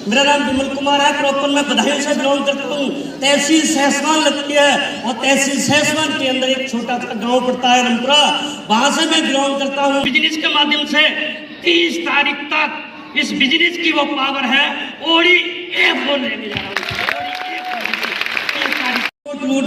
मेरा नाम विमल कुमार है। प्रॉपर मैं बधाई से बिलोंग करता हूँ। तहसील सहसवान लगती है और तहसील सहसवान के अंदर एक छोटा सा गांव पड़ता है रमपुरा, वहां से मैं बिलोंग करता हूँ। बिजनेस के माध्यम से 30 तारीख तक इस बिजनेस की वो पावर है। ओडी A4 लेने जा रहा हूँ।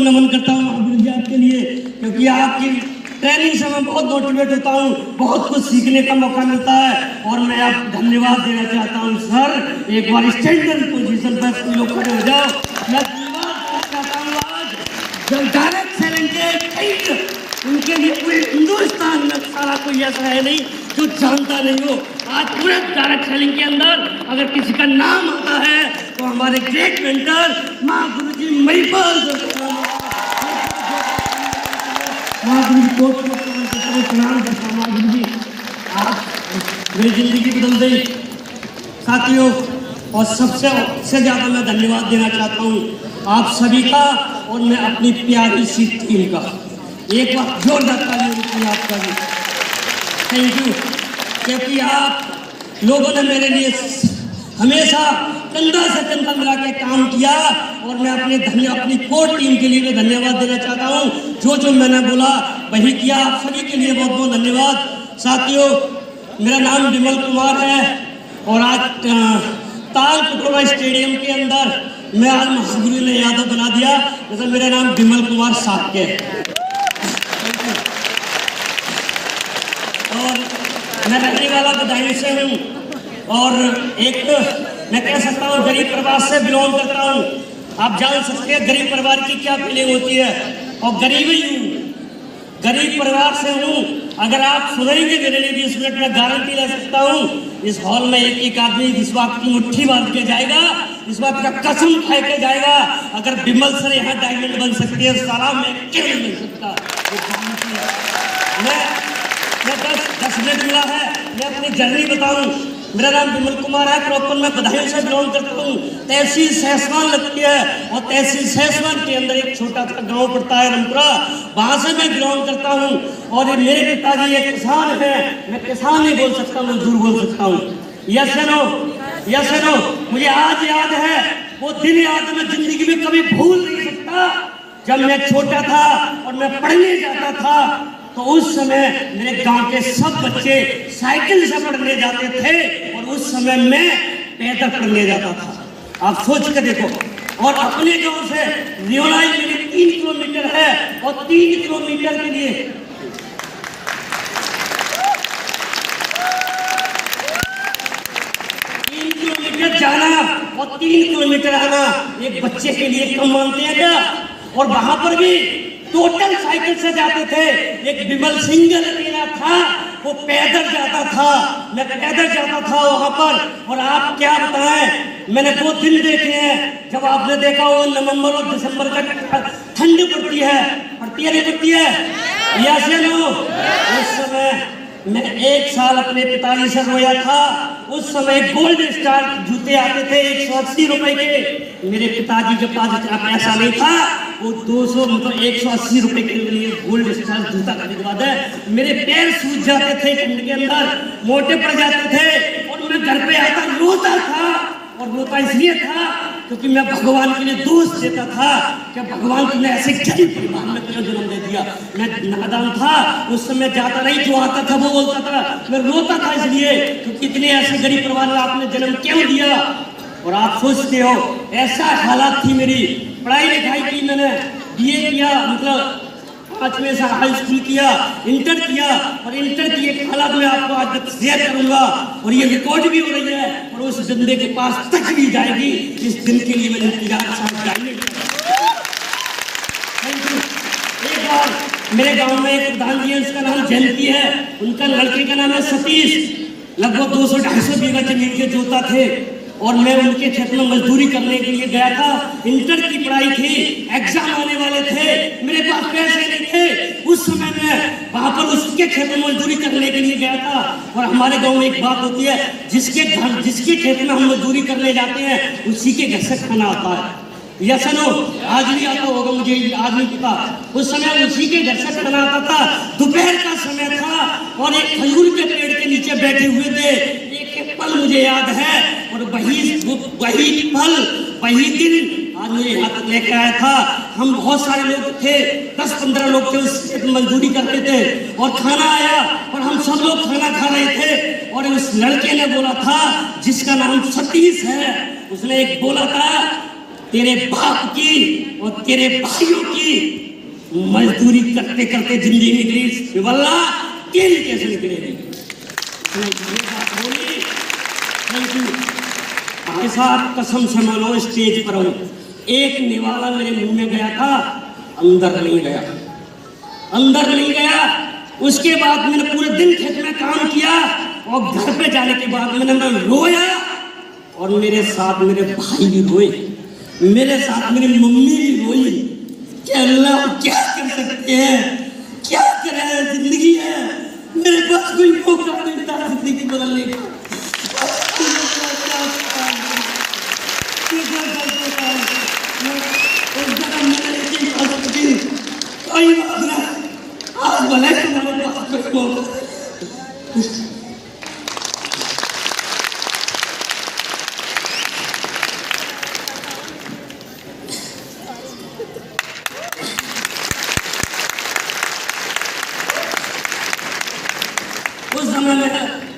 नमन करता हूँ आपके लिए, क्योंकि आपकी ट्रेनिंग से मैं बहुत मोटिवेट होता हूँ, बहुत कुछ सीखने का मौका मिलता है और मैं आपको धन्यवाद देना चाहता हूँ। सर एक बार स्टैंडर्ड पोजीशन पर तुम लोग खड़े हो जाओ। मैं धन्यवाद देना चाहता हूँ। आज जब डायरेक्ट सेलिंग के उनके लिए पूरे हिंदुस्तान में सारा कोई ऐसा है नहीं जो जानता नहीं हो। आज पूरे डायरेक्ट सेलिंग के अंदर अगर किसी का नाम आता है तो हमारे ग्रेट मेंटर माँ गुरु जी महिपाल प्रणाम करता हूँ। गुरु जी आप मेरी जिंदगी बदल दी साथियों, और सबसे ज़्यादा मैं धन्यवाद देना चाहता हूँ आप सभी का और मैं अपनी प्यारी सी टीम का। एक बार जोरदार ताली आपका भी थैंक यू, क्योंकि आप लोगों ने मेरे लिए हमेशा कंधा से कंधा मिला के काम किया और मैं अपनी कोर टीम के लिए धन्यवाद देना चाहता हूँ। जो मैंने बोला वही किया। आप सभी के लिए बहुत बहुत धन्यवाद। साथियों मेरा नाम विमल कुमार है और आज ताल कटोरा स्टेडियम के अंदर मैं आज महागुरु ने यादव बना दिया, जैसे मेरा नाम विमल कुमार साक्य है। और मैं रहने वाला बधाई से हूँ और एक मैं कह सकता हूँ गरीब परिवार से बिलोंग करता हूँ। आप जान सकते हैं गरीब परिवार की क्या फीलिंग होती है, और गरीब ही हूँ, गरीब परिवार से हूँ। अगर आप सुनेंगे मेरे लिए 20 मिनट में गारंटी ले सकता हूँ इस हॉल में एक आदमी इस बात की मुट्ठी बांध के जाएगा, इस बात का कसम खा के जाएगा, अगर विमल सर यहाँ डायमंड बन सकती है सारा मैं क्यों नहीं बन सकता। मैं 10 मिनट मिला है, मैं अपनी जर्नी बताऊं। मेरा नाम विमल कुमार है। प्रॉपर मैं बधाई से बिलोंग करता हूँ। तहसील सहसवान लगती है और तहसील सहसवान के अंदर एक छोटा सा गांव पड़ता है रमपुरा, वहां से मैं बिलोंग करता हूँ। और मेरे पिताजी एक किसान है, मैं किसान नहीं बोल सकता, मजदूर बोल सकता हूँ। यस नो मुझे आज याद है वो दिन, याद मैं जिंदगी में कभी भूल नहीं सकता। जब मैं छोटा था और मैं पढ़ने जाता था तो उस समय मेरे गांव के सब बच्चे साइकिल से पढ़ने जाते थे और उस समय मैं पैदल पढ़ने जाता था। आप सोच कर देखो। और अपने गांव से रियोलाई मेरे 3 किलोमीटर है और 3 किलोमीटर के लिए 3 किलोमीटर जाना और 3 किलोमीटर आना एक बच्चे के लिए कम मानते हैं क्या? और वहां पर भी टोटल साइकिल से जाते थे। एक विमल सिंगल अकेला था, वो पैदल जाता था, मैं पैदल जाता था वहां पर। और आप क्या बताएं, मैंने 2 दिन देखे हैं। जब आपने देखा वो नवंबर और दिसंबर का ठंड पड़ती है नहीं पड़ती है, या से लो। उस समय मैं 1 साल अपने पिताजी से रोया था। उस समय गोल्ड स्टार जूते आते थे 180 रुपए के। मेरे पिताजी के पास इतना पैसा नहीं था, वो 200 मतलब 180 रुपए के लिए गोल्ड स्टार जूता खरीदवा दे। मेरे पैर सूज जाते थे ठंड के अंदर, मोटे पड़ जाते थे और मैं घर पे आता रोता था। और रोता इसलिए था क्योंकि मैं भगवान के लिए दोष देता था कि भगवान तुमने ऐसे गरीब परिवार में तुझे जन्म दे दिया। मैं नादान था उस समय, जाता नहीं, जो आता था वो बोलता था। मैं रोता था इसलिए क्योंकि इतने ऐसे गरीब परिवार में आपने जन्म क्यों दिया। और आप सोचते हो ऐसा हालात थी मेरी। पढ़ाई लिखाई की मैंने, BA किया, मतलब 5वें से हाई स्कूल किया, इंटर किया, और इंटर की एक हालत में आपको आज शेयर करूंगा और ये रिकॉर्ड भी हो रही है और उस बंदे के पास तक भी जाएगी। इस दिन के लिए मैंने इंतजार थैंक यू। एक बार मेरे गांव में एक प्रधान जी है, उसका नाम जयंती है, उनका लड़के का नाम है सतीश। लगभग 200-250 बीघा जमीन के जोता थे और मैं उनके खेत में मजदूरी करने के लिए गया था। इंटर की पढ़ाई थी, एग्जाम आने वाले थे, मेरे पास पैसे नहीं थे। उस समय में वहां पर उसके खेत में मजदूरी करने के लिए गया था। और हमारे गांव में एक बात होती है, जिसके खेत में हम मजदूरी करने जाते हैं उसी के घर से खाना आता है। यस नो, आज भी आता होगा, मुझे आज नहीं पता। उस समय उसी के घर से खाना आता था। दोपहर का समय था और एक खजूर के पेड़ के नीचे बैठे हुए थे। एक पल मुझे याद है और वही पल, वही दिन आज मुझे यहाँ तक लेकर आया था। हम बहुत सारे लोग थे, 10-15 लोग थे, उस मजदूरी करते थे और खाना आया और हम सब लोग खाना खा रहे थे और उस लड़के ने बोला था जिसका नाम सतीश है, उसने एक बोला था तेरे बाप की और तेरे भाइयों की मजदूरी करते करते जिंदगी निकली, शिवल्ला तेरी कैसे निकलेगी? भाई साहब कसम से मानो स्टेज पर हूँ, एक निवाला मेरे मुंह में गया था, अंदर नहीं गया, अंदर नहीं गया। उसके बाद मैंने पूरे दिन खेत में काम किया और घर पे जाने के बाद मैंने रोया और मेरे साथ मेरे भाई भी रोए, मेरे साथ मेरी मम्मी भी रोई कि अल्लाह क्या कर सकते हैं, क्या करें, जिंदगी है, मेरे पास कोई मौका नहीं था जिंदगी बदलने का। कोई बात नहीं, आज भले तुम्हारे पास कोई मौका। उस समय में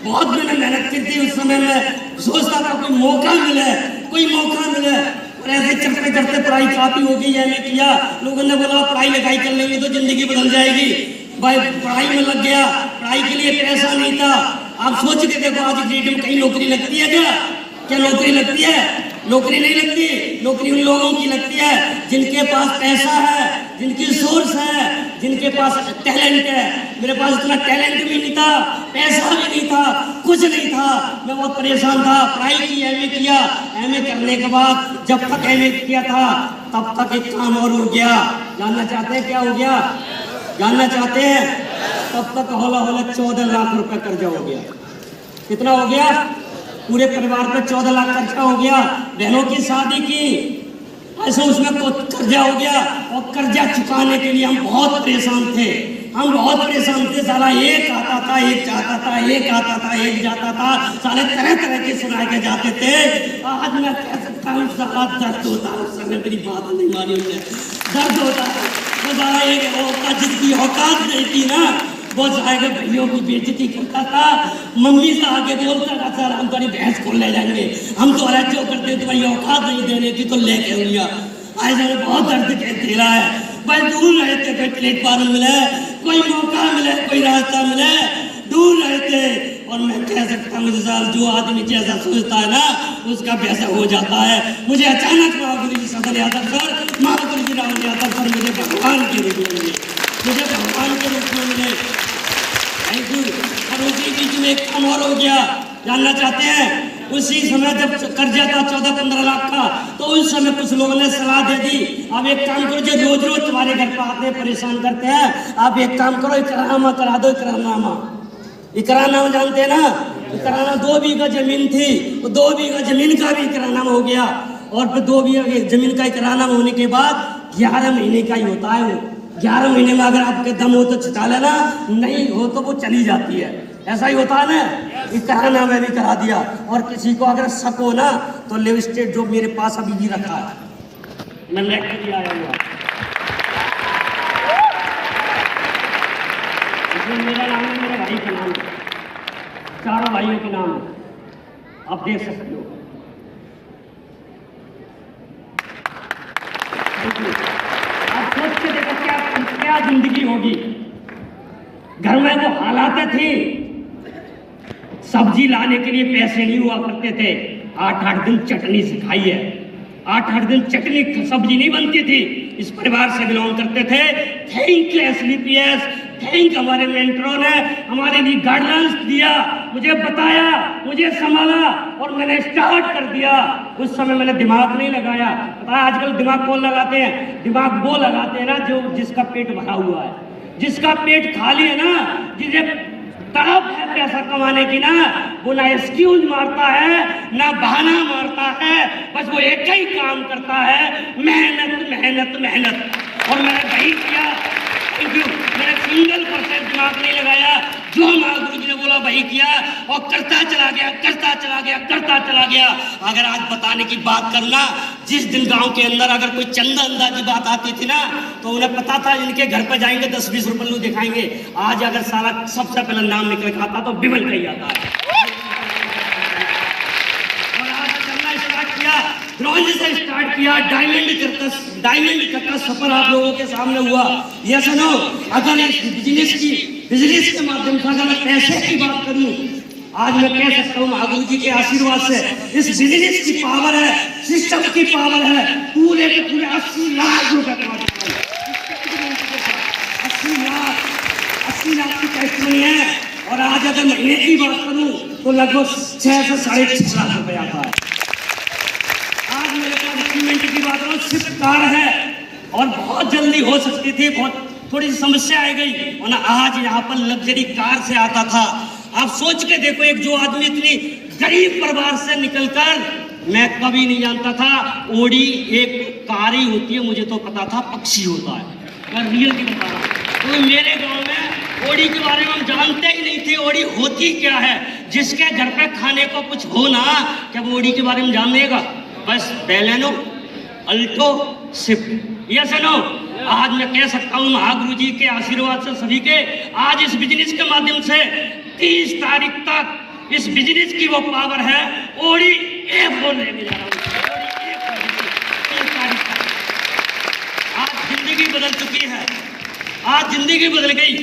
बहुत मैंने मेहनत की थी, उस समय में सोचता था कोई मौका मिले, कोई मौका मिले, और ऐसे चलते चलते पढ़ाई काफी हो गई, मैंने किया, लोगों ने बोला पढ़ाई लिखाई कर लेंगे तो जिंदगी बदल जाएगी। भाई पढ़ाई में लग गया, पढ़ाई के लिए पैसा नहीं था। आप सोच के देखो आज की डेट में कहीं नौकरी लगती है क्या? क्या नौकरी लगती है? नौकरी नहीं लगती। नौकरी उन लोगों की लगती है जिनके पास पैसा है, जिनकी सोर्स है, जिनके पास टैलेंट है। मेरे पास इतना टैलेंट भी नहीं था, पैसा भी नहीं था, कुछ नहीं था, मैं बहुत परेशान था। पढ़ाई की, एमए किया, एमए करने के बाद जब तक एमए किया था तब तक एक काम और हो गया। जानना चाहते हैं क्या हो गया? जानना चाहते हैं? तब तक हौला हौला 14 लाख रुपए कर्जा हो गया। कितना हो गया? पूरे परिवार पे 14 लाख खर्चा हो गया। बहनों की शादी की, ऐसे उसमें कर्जा हो गया और कर्जा चुकाने के लिए हम बहुत परेशान थे, हम बहुत परेशान थे। साला एक आता था, एक जाता था, एक आता था, एक जाता था, साले तरह तरह के सुना के जाते थे। आज मैं कह सकता हूँ साला दर्द होता है, उस समय मेरी बात नहीं मानी उन्हें, दर्द होता है। तो साला एक औकात, जिसकी औकात नहीं थी ना, वो जाएगा भाइयों की बेइज्जती करता था, मम्मी से आगे बोलता था सर हम तुम्हारी भैंस खोल ले जाएंगे, हम तो अरे जो करते तुम्हारी औकात नहीं देने की तो लेके हुआ। आज हमें बहुत दर्द दे रहा है। भाई दूर रहते, कोई प्लेटफार्म मिले, कोई मौका मिले, कोई रास्ता मिले, दूर रहते। और मैं कह सकता हूँ सर जो आदमी जैसा सोचता है ना उसका वैसा हो जाता है। मुझे अचानक महागुरु जी सदर यादव सर, महागुरु जी राहुल यादव सर मुझे भगवान के रूप में मिले, मुझे भगवान के रूप में मिले। Thank you. और उसी बीच में एक काम और हो गया, जानना चाहते हैं? उसी समय जब कर्जा था 14-15 लाख का, तो उस समय कुछ लोगों ने सलाह दे दी, अब एक काम करो, जो रोज रोज तुम्हारे घर पर आते परेशान करते हैं, आप एक काम करो, इकरारनामा करा दो। इकरारनामा, इकरारनामा जानते हैं ना? इकरारनामा 2 बीघा जमीन थी, तो 2 बीघा जमीन का भी इकरारनामा हो गया। और फिर 2 बीघा जमीन का इकरारनामा होने के बाद 11 महीने का ही होता है वो। 11 महीने में अगर आपके दम हो तो छिटा लेना, नहीं हो तो वो चली जाती है, ऐसा ही होता है ना। इकरारनामा में भी करा दिया। और किसी को अगर शक हो ना तो लिव स्टेट जो मेरे पास अभी भी रखा है, मैं लेकर भी आया हुआ, इसमें मेरा नाम है, मेरे भाई का नाम है, चारों भाइयों के नाम है, आप देख सकते हो। आप सोच के देखो क्या जिंदगी होगी। घर में वो हालात थी, सब्जी लाने के लिए पैसे नहीं हुआ करते थे। 8-8 दिन चटनी सिखाई है, 8-8 दिन चटनी सब्जी नहीं बनती थी। इस परिवार से बिलोंग करते थे। थैंक यू SBPS, थैंक हमारे मेंटरों ने हमारे लिए गाइडलाइंस दिया, मुझे बताया, मुझे संभाला और मैंने स्टार्ट कर दिया। उस समय मैंने दिमाग नहीं लगाया। पता है आजकल दिमाग कौन लगाते हैं? दिमाग वो लगाते हैं ना जो जिसका पेट भरा हुआ है, जिसका पेट खाली है ना, जिसे तड़प है पैसा कमाने की ना, वो ना एक्सक्यूज मारता है ना बहाना मारता है, बस वो एक ही काम करता है, मेहनत मेहनत मेहनत। और मैंने वही किया। Thank you. मैंने सिंगल परसेंट दिमाग नहीं लगाया, जो महागुरु जी ने बोला वही किया और करता चला गया, करता चला गया, करता चला गया। अगर आज बताने की बात करना, जिस दिन गांव के अंदर अगर कोई चंदा अंदा की बात आती थी ना, तो उन्हें पता था इनके घर पर जाएंगे 10-20 रुपए लोग दिखाएंगे। आज अगर सारा सबसे पहले नाम निकल के आता तो विमल का ही आता है। और आज चलना स्टार्ट किया, ब्रॉन्ज से स्टार्ट किया, डायमंड का सफर आप लोगों के सामने हुआ। ये सुनो, अगर इस बिजनेस के माध्यम से अगर मैं पैसे की बात करूं, आज मैं कह सकता हूं महागुरु जी के आशीर्वाद से इस बिजनेस की पावर है, सिस्टम की पावर है, पूरे के पूरे 80 लाख रुपए कमा चुका हूं। 80 लाख की टेस्ट मनी है। और आज अगर महीने की बात करूं तो लगभग 6 से 6.5 लाख रुपए आता है। आज मेरे पास अचीवमेंट की बात करूं, स्विफ्ट कार है और बहुत जल्दी हो सकती थी, बहुत थोड़ी सी समस्या आ गई, और आज यहाँ पर लग्जरी कार से आता था। आप सोच के देखो, एक जो आदमी इतनी गरीब परिवार से निकलकर, मैं कभी नहीं जानता था ओडी एक कार ही होती है, मुझे तो पता था पक्षी होता है। मैं रियल की बता रहा हूँ। तो मेरे गांव में ओडी के बारे में हम जानते ही नहीं थे, ओडी होती क्या है। जिसके घर पे खाने को कुछ हो ना, क्या वो ओडी के बारे में जान लेगा? बस बैलेनो, अल्टो, स्विफ्ट, ये सुनो। आज मैं कह सकता हूँ महागुरु जी के आशीर्वाद से सभी के, आज इस बिजनेस के माध्यम से 30 तारीख तक इस बिजनेस की वो पावर है, ओडी A4 लेके जा रहा हूँ। आज जिंदगी बदल चुकी है, आज जिंदगी बदल गई।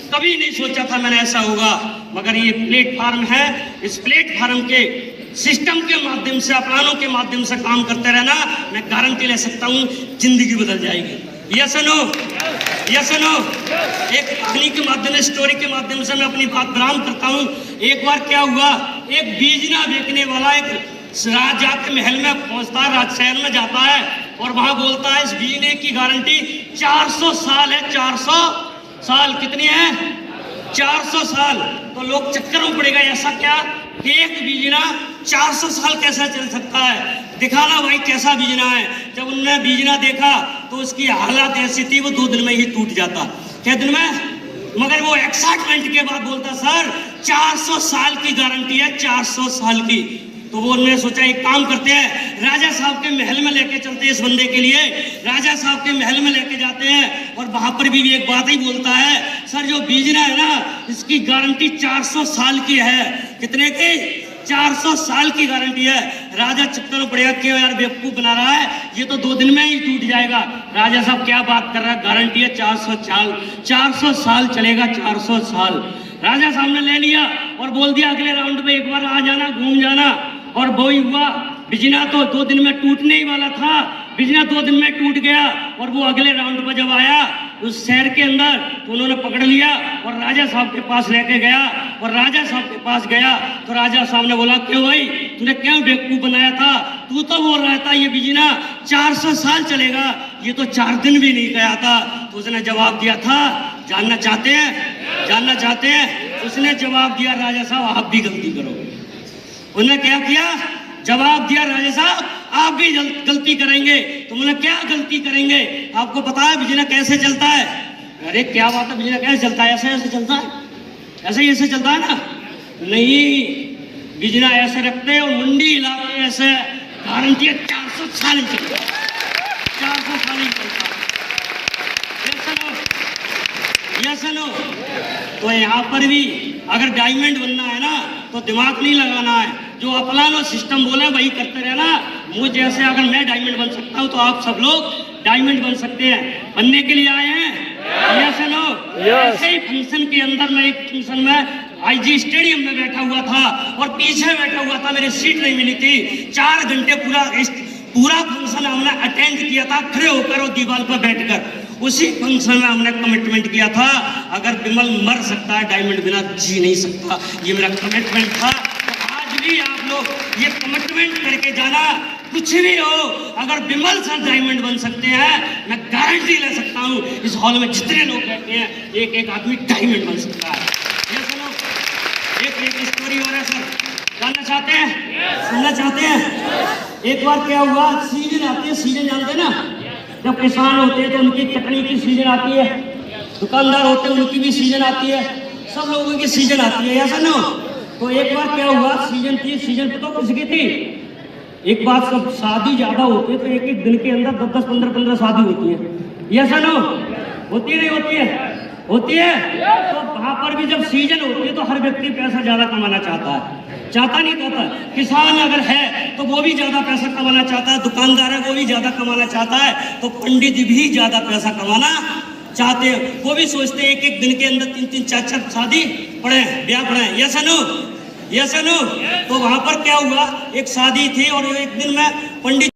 कभी नहीं सोचा था मैंने ऐसा होगा, मगर ये प्लेटफार्म है, इस प्लेटफार्म के सिस्टम के माध्यम से, अपनानों के माध्यम से काम करते रहना, मैं गारंटी ले सकता हूँ जिंदगी बदल जाएगी। Yes no, yes no. एक कहानी के माध्यम, स्टोरी के माध्यम से मैं अपनी बात बयान करता हूँ। एक बार क्या हुआ, एक बीजना बेचने वाला एक राजा के महल में पहुंचता है, राजशहर में जाता है और वहां बोलता है इस बीजने की गारंटी 400 साल है। 400 साल कितनी है? 400 साल। तो लोग चक्कर में पड़ेगा, ऐसा क्या एक बीजना 400 साल कैसा चल सकता है, दिखाना भाई कैसा बीजना है। जब उन्होंने बीजना देखा तो उसकी हालत ऐसी थी, वो 2 दिन में ही टूट जाता। क्या दिन में? मगर वो एक्साइटमेंट के बाद बोलता सर 400 साल की गारंटी है, 400 साल की। तो वो उन्होंने सोचा एक काम करते हैं, राजा साहब के महल में लेके चलते हैं इस बंदे के लिए। राजा साहब के महल में लेके जाते हैं और वहां पर भी एक बात ही बोलता है, सर जो बीजना है ना, इसकी गारंटी 400 साल की है। कितने की? 400 साल की गारंटी है। राजा चक्कर में पड़ेगा, क्यों यार बेवकूफ बना रहा है, ये तो 2 दिन में ही टूट जाएगा। राजा साहब क्या बात कर रहा है, गारंटी है 400 साल, 400 साल चलेगा, 400 साल। राजा साहब ने ले लिया और बोल दिया अगले राउंड में एक बार आ जाना, घूम जाना। और वो ही हुआ, बिजना तो 2 दिन में टूटने ही वाला था, बिजना 2 दिन में टूट गया। और वो अगले राउंड पर जब आया उस शहर के अंदर, तो उन्होंने पकड़ लिया और राजा साहब के पास लेके गया। और राजा साहब के पास गया तो राजा साहब ने बोला क्यों भाई, तूने क्यों बेवकूफ बनाया था, तू तो बोल रहा था ये बिजना 400 साल चलेगा, ये तो 4 दिन भी नहीं गया था। तो उसने जवाब दिया था, जानना चाहते हैं, जानना चाहते हैं? उसने जवाब दिया राजा साहब आप भी गलती करोगे। उन्होंने क्या किया, जवाब दिया राजा साहब आप भी गलती करेंगे। तो बोला क्या गलती करेंगे, आपको पता है बिजना कैसे चलता है? अरे क्या बात है, बिजना कैसे चलता है? ऐसे ऐसे चलता है, ऐसे ही ऐसे चलता है ना? नहीं, बिजना ऐसे रखते हैं और मुंडी हिलाते ऐसे, गारंटी है 400 साल चलता, 400 साल ही चलता। ऐसा लो। तो यहाँ पर भी अगर डायमंड बनना है ना, तो दिमाग नहीं लगाना है, जो अपना लो सिस्टम बोला वही करते रहना। मुझे जैसे अगर मैं डायमंड बन सकता हूँ तो आप सब लोग डायमंड बन सकते हैं। बनने के लिए आए हैं, ऐसे लो। ऐसे ही फंक्शन के अंदर मैं एक फंक्शन में आईजी स्टेडियम में बैठा हुआ था और पीछे बैठा हुआ था, मेरी सीट नहीं मिली थी। 4 घंटे पूरा फंक्शन हमने अटेंड किया था खड़े होकर और दीवार पर बैठकर। उसी फंक्शन में हमने कमिटमेंट किया था, अगर विमल मर सकता है डायमंड बिना जी नहीं सकता, ये मेरा कमिटमेंट था। तो आज भी आप लोग ये कमिटमेंट करके जाना, कुछ भी हो, अगर विमल सर डायमंड बन सकते हैं, मैं गारंटी ले सकता हूँ इस हॉल में जितने लोग बैठे हैं एक एक आदमी डायमंड बन सकता है। ये सुनो, एक स्टोरी हो रहा है सर, जानना चाहते हैं, सुनना चाहते हैं? एक बार क्या हुआ, सीजन आती है, सीजन जानते हैं ना, जब किसान होते हैं तो उनकी चटनी की सीजन आती है, दुकानदार होते हैं उनकी भी सीजन आती है, सब लोगों की सीजन आती है, ऐसा ना हो। तो एक बार क्या हुआ, सीजन थी, सीजन पे तो किसकी थी, एक बार सब शादी ज्यादा होती है तो एक एक दिन के अंदर 10-10, 15-15 शादी होती है, ऐसा ना होती है, नहीं होती है, होती है। तो वहां पर भी जब सीजन होती है तो हर व्यक्ति पैसा ज्यादा कमाना चाहता है, चाहता नहीं चाहता। किसान अगर है तो वो भी ज्यादा पैसा कमाना चाहता है, दुकानदार है वो भी ज्यादा कमाना चाहता है, तो पंडित भी ज्यादा पैसा कमाना चाहते हैं। वो भी सोचते हैं एक एक दिन के अंदर 3-3, 4-4 शादी पड़े, ब्याह पड़े, ऐसा नो, ऐसा नो। तो वहां पर क्या हुआ, एक शादी थी और एक दिन में पंडित